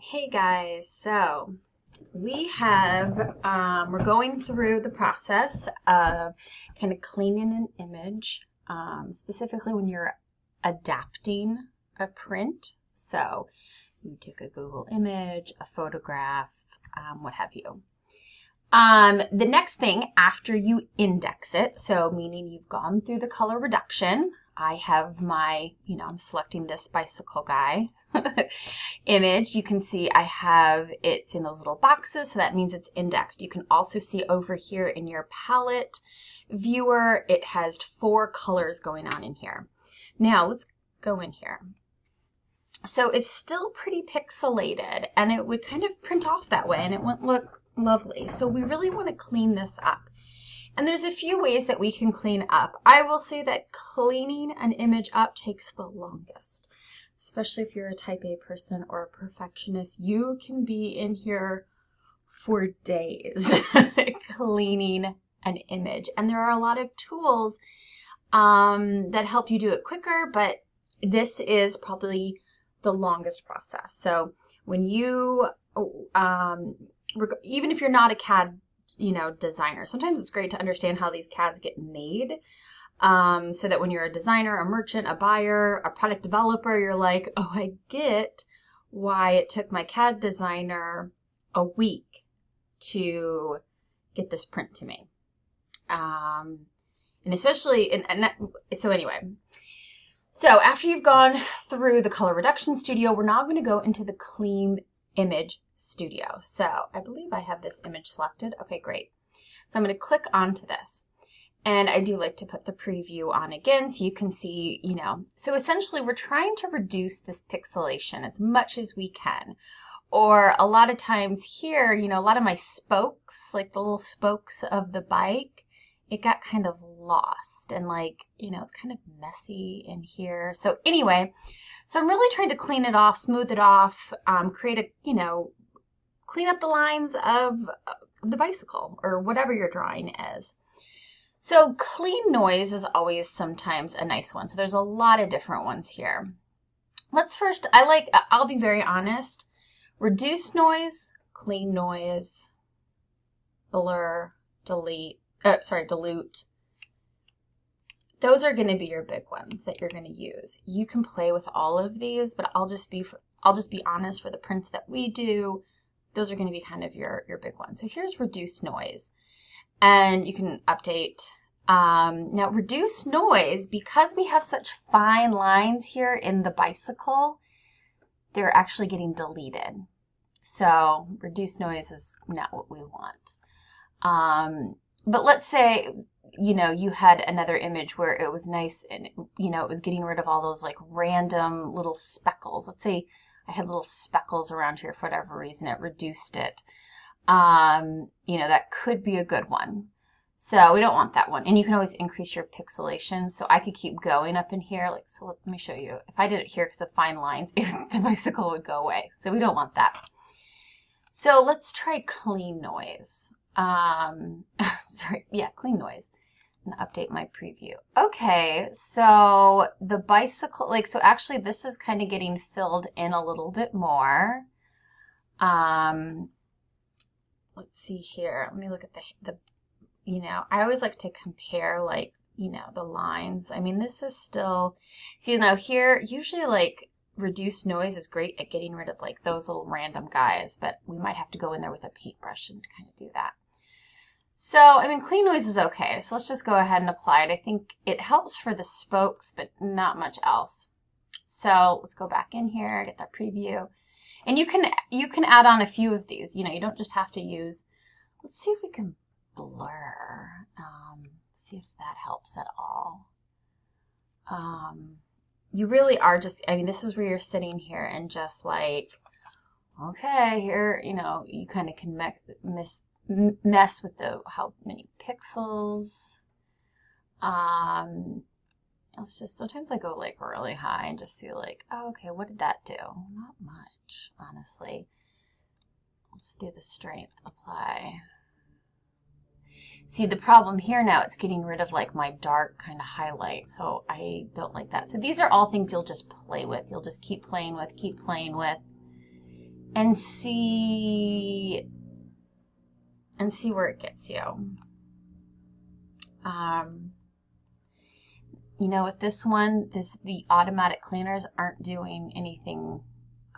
Hey guys, so we're going through the process of kind of cleaning an image, specifically when you're adapting a print. So you take a Google image, a photograph, what have you. The next thing after you index it, so meaning you've gone through the color reduction, I have my, I'm selecting this bicycle guy image. You can see it's in those little boxes, so that means it's indexed. You can also see over here in your palette viewer, it has 4 colors going on in here. Now let's go in here. So it's still pretty pixelated and it would kind of print off that way and it wouldn't look lovely. So we really want to clean this up. And there's a few ways that we can clean up. I will say that cleaning an image up takes the longest, especially if you're a type A person or a perfectionist. You can be in here for days cleaning an image. And there are a lot of tools that help you do it quicker, but this is probably the longest process. So when you, even if you're not a CAD, designer, sometimes it's great to understand how these CADs get made. So that when you're a designer, a merchant, a buyer, a product developer, you're like, oh, I get why it took my CAD designer a week to get this print to me. And especially, so anyway, so after you've gone through the color reduction studio, we're now going to go into the clean image studio. So I believe I have this image selected. Okay, great. So I'm going to click onto this. And I do like to put the preview on again so you can see, so essentially we're trying to reduce this pixelation as much as we can. Or a lot of times here, a lot of my spokes, like the little spokes of the bike, it got kind of lost and it's kind of messy in here. So anyway, so I'm really trying to clean it off, smooth it off, clean up the lines of the bicycle or whatever your drawing is. So clean noise is always sometimes a nice one. So there's a lot of different ones here. I'll be very honest, reduce noise, clean noise, blur, dilute. Those are going to be your big ones that you're going to use. You can play with all of these, but I'll just be honest, for the prints that we do, those are going to be kind of your big ones. So here's reduce noise. And you can update. Now, reduce noise, because we have such fine lines here in the bicycle, they're actually getting deleted. So reduce noise is not what we want. But let's say, you had another image where it was nice and, it was getting rid of all those random little speckles. Let's say I had little speckles around here for whatever reason, it reduced it. That could be a good one. So we don't want that one. And you can always increase your pixelation. So I could keep going up in here. So let me show you. If I did it here because of fine lines, the bicycle would go away. So we don't want that. So let's try clean noise. Clean noise. And update my preview. Okay, so the bicycle, so actually this is kind of getting filled in a little bit more. Let's see here. Let me look at the I always like to compare the lines. I mean, this is still, see now here, usually reduced noise is great at getting rid of those little random guys, but we might have to go in there with a paintbrush and kind of do that. So, I mean, clean noise is okay. So let's just go ahead and apply it. I think it helps for the spokes, but not much else. So let's go back in here, get that preview. And you can add on a few of these. You don't just have to use, let's see if we can blur. See if that helps at all. You really are just, this is where you're sitting here and just okay, here, you kind of can mess with how many pixels. Sometimes I go really high and just see oh, okay, what did that do? Not much, honestly. Let's do the strength, apply. See, the problem here now, it's getting rid of my dark kind of highlight, so I don't like that. So these are all things you'll just play with. You'll just keep playing with, and see where it gets you. You know, with this one, the automatic cleaners aren't doing anything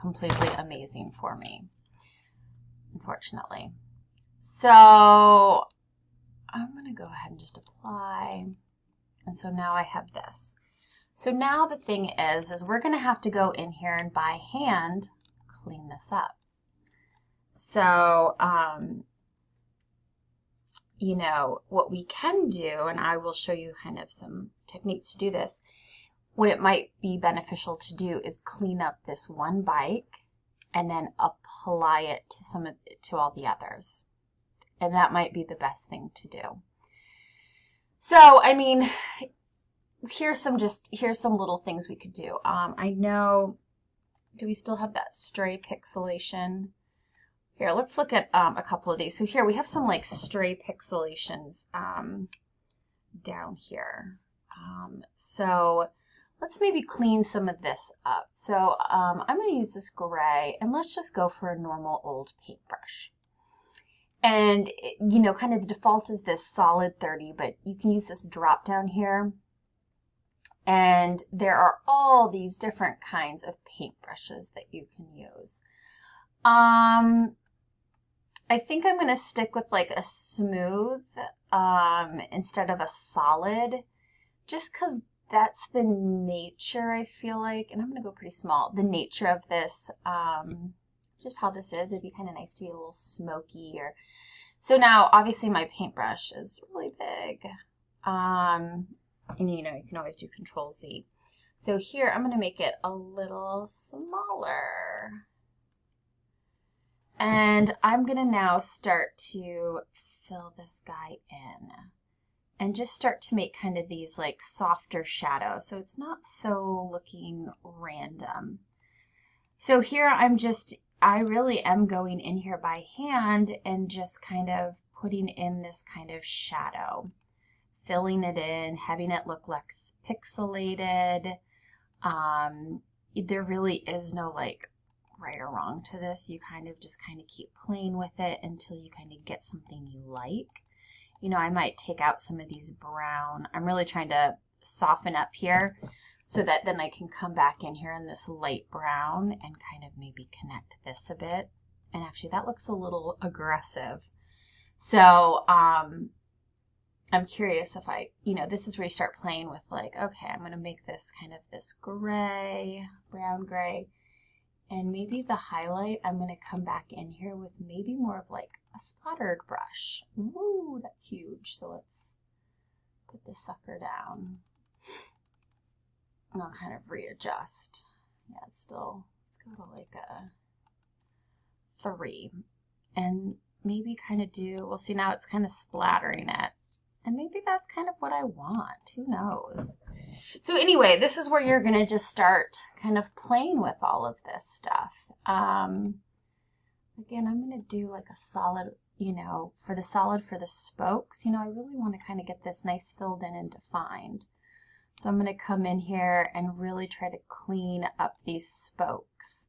completely amazing for me, unfortunately. So I'm going to go ahead and just apply. And so now I have this. So now the thing is we're going to have to go in here and by hand clean this up. So, you know, what we can do, and I will show you kind of some techniques to do this, what it might be beneficial to do is clean up this one bike and then apply it to all the others. And that might be the best thing to do. So, I mean, here's some little things we could do. I know, do we still have that stray pixelation? Here, let's look at a couple of these. So here we have some like stray pixelations down here. So let's maybe clean some of this up. So I'm going to use this gray, and let's just go for a normal old paintbrush. And, you know, kind of the default is this solid 30, but you can use this drop down here. And there are all these different kinds of paintbrushes that you can use. I think I'm going to stick with like a smooth instead of a solid, just because that's the nature, I feel like, and I'm going to go pretty small, the nature of this, just how this is. It'd be kind of nice to be a little smoky. So now, obviously, my paintbrush is really big, and you know, you can always do Control-Z. So here, I'm going to make it a little smaller. And I'm going to now start to fill this guy in and just start to make kind of these like softer shadows. So it's not so looking random. So here I really am going in here by hand and just kind of putting in this kind of shadow, filling it in, having it look less pixelated. There really is no like right or wrong to this. You kind of keep playing with it until you kind of get something you like. You know, I might take out some of these brown. I'm really trying to soften up here so that then I can come back in here in this light brown and kind of maybe connect this a bit. And actually that looks a little aggressive. So I'm curious if this is where you start playing with like, okay, I'm going to make this kind of this gray, brown gray. And maybe the highlight, I'm going to come back in here with maybe more of like a splattered brush. Woo, that's huge. So let's put this sucker down. And I'll kind of readjust. Yeah, let's go to like a 3. And maybe kind of we'll see now it's kind of splattering it. And maybe that's kind of what I want. Who knows? So anyway, this is where you're going to just start kind of playing with all of this stuff. Again, I'm going to do like a solid, for the spokes, I really want to kind of get this nice filled in and defined. So I'm going to come in here and really try to clean up these spokes.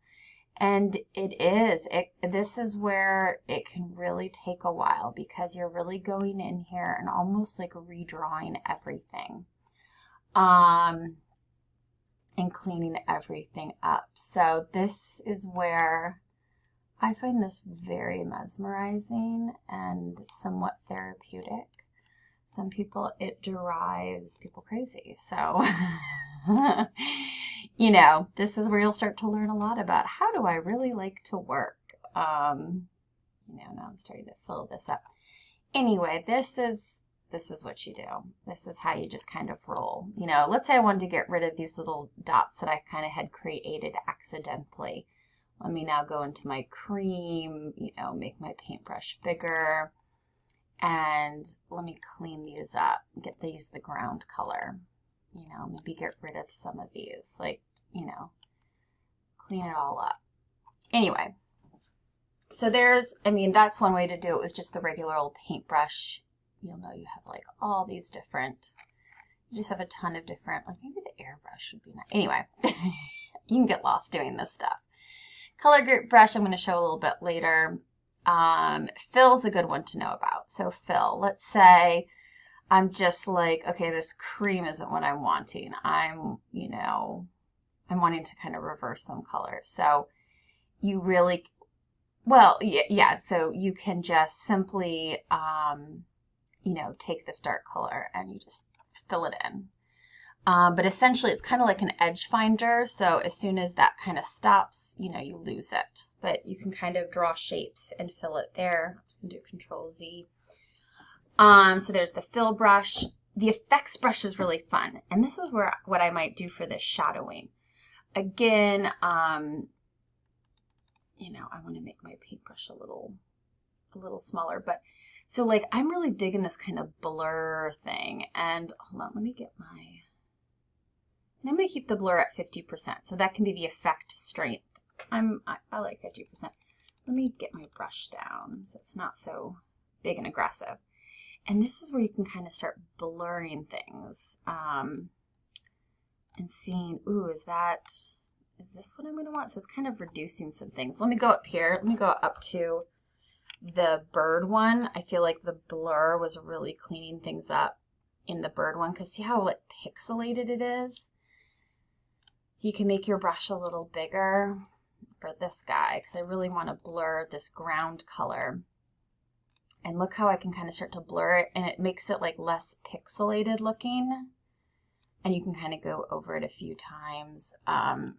And this is where it can really take a while because you're really going in here and almost like redrawing everything. And cleaning everything up. So this is where I find this very mesmerizing and somewhat therapeutic. Some people, it drives people crazy. So, this is where you'll start to learn a lot about how do I really like to work. Now I'm starting to fill this up. Anyway, this is what you do. This is how you just kind of roll. Let's say I wanted to get rid of these little dots that I kind of had created accidentally. Let me now go into my cream, make my paintbrush bigger. And let me clean these up, get these the ground color. Maybe get rid of some of these, clean it all up. Anyway, so that's one way to do it with just the regular old paintbrush. You'll know you have like all these different, you just have a ton of different, like maybe the airbrush would be nice. Anyway, you can get lost doing this stuff. Color grade brush I'm going to show a little bit later. Fill's a good one to know about. So fill, let's say I'm just like, okay, this cream isn't what I'm wanting. I'm wanting to kind of reverse some colors. So you really, well, yeah, so you can just simply, take this dark color and you just fill it in. But essentially it's kind of like an edge finder. So as soon as that kind of stops, you lose it. But you can kind of draw shapes and fill it there. I'm going to do Control Z. So there's the fill brush. The effects brush is really fun. And this is what I might do for this shadowing. Again, I want to make my paintbrush a little smaller, but so like I'm really digging this kind of blur thing. And hold on, let me get and I'm going to keep the blur at 50%. So that can be the effect strength. I like 50%. Let me get my brush down so it's not so big and aggressive. And this is where you can kind of start blurring things and seeing, ooh, is this what I'm going to want? So it's kind of reducing some things. Let me go up here. Let me go up to the bird one. I feel like the blur was really cleaning things up in the bird one because see how like pixelated it is? So you can make your brush a little bigger for this guy because I really want to blur this ground color. And look how I can kind of start to blur it and it makes it like less pixelated looking. And you can kind of go over it a few times. I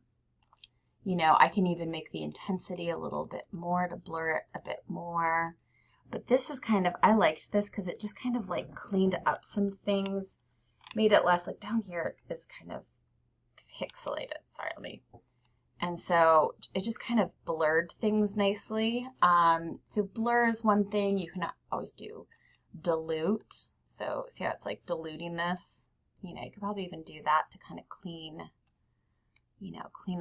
can even make the intensity a little bit more to blur it a bit more. But this is kind of, I liked this because it just kind of like cleaned up some things, made it less like down here is kind of pixelated. Sorry, and so it just kind of blurred things nicely. So blur is one thing. You can always do dilute. So see how it's like diluting this? You could probably even do that to kind of clean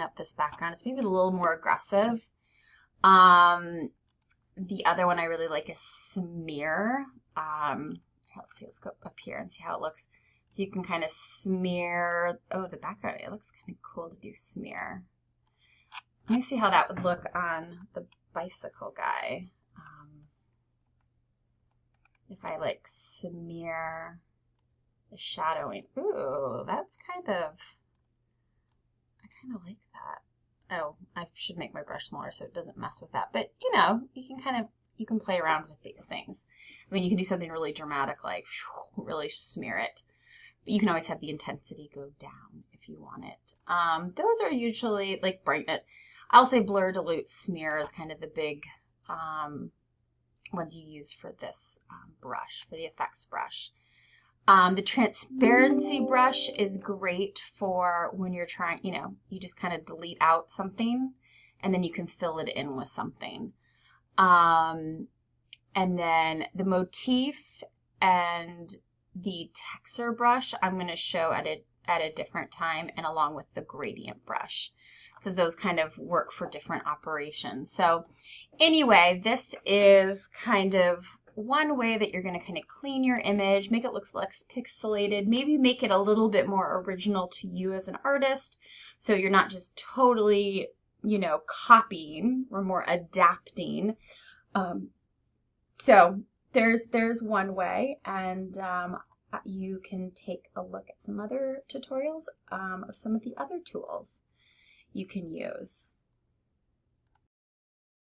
up this background. It's maybe a little more aggressive. The other one I really like is smear. Let's see, let's go up here and see how it looks. So you can kind of smear, the background, it looks kind of cool to do smear. Let me see how that would look on the bicycle guy. If I like smear the shadowing. Ooh, that's I kind of like that. Oh, I should make my brush smaller so it doesn't mess with that. But you can play around with these things. I mean, you can do something really dramatic like really smear it. But you can always have the intensity go down if you want it. Those are usually like brightness. I'll say blur, dilute, smear is kind of the big ones you use for this brush, for the effects brush. The transparency brush is great for when you're trying, you just kind of delete out something and then you can fill it in with something. And then the motif and the texture brush I'm going to show at a different time and along with the gradient brush because those kind of work for different operations. So anyway, this is kind of one way that you're going to kind of clean your image, make it look less pixelated, maybe make it a little bit more original to you as an artist. So you're not just totally, copying or more adapting. So there's one way, and you can take a look at some other tutorials of some of the other tools you can use.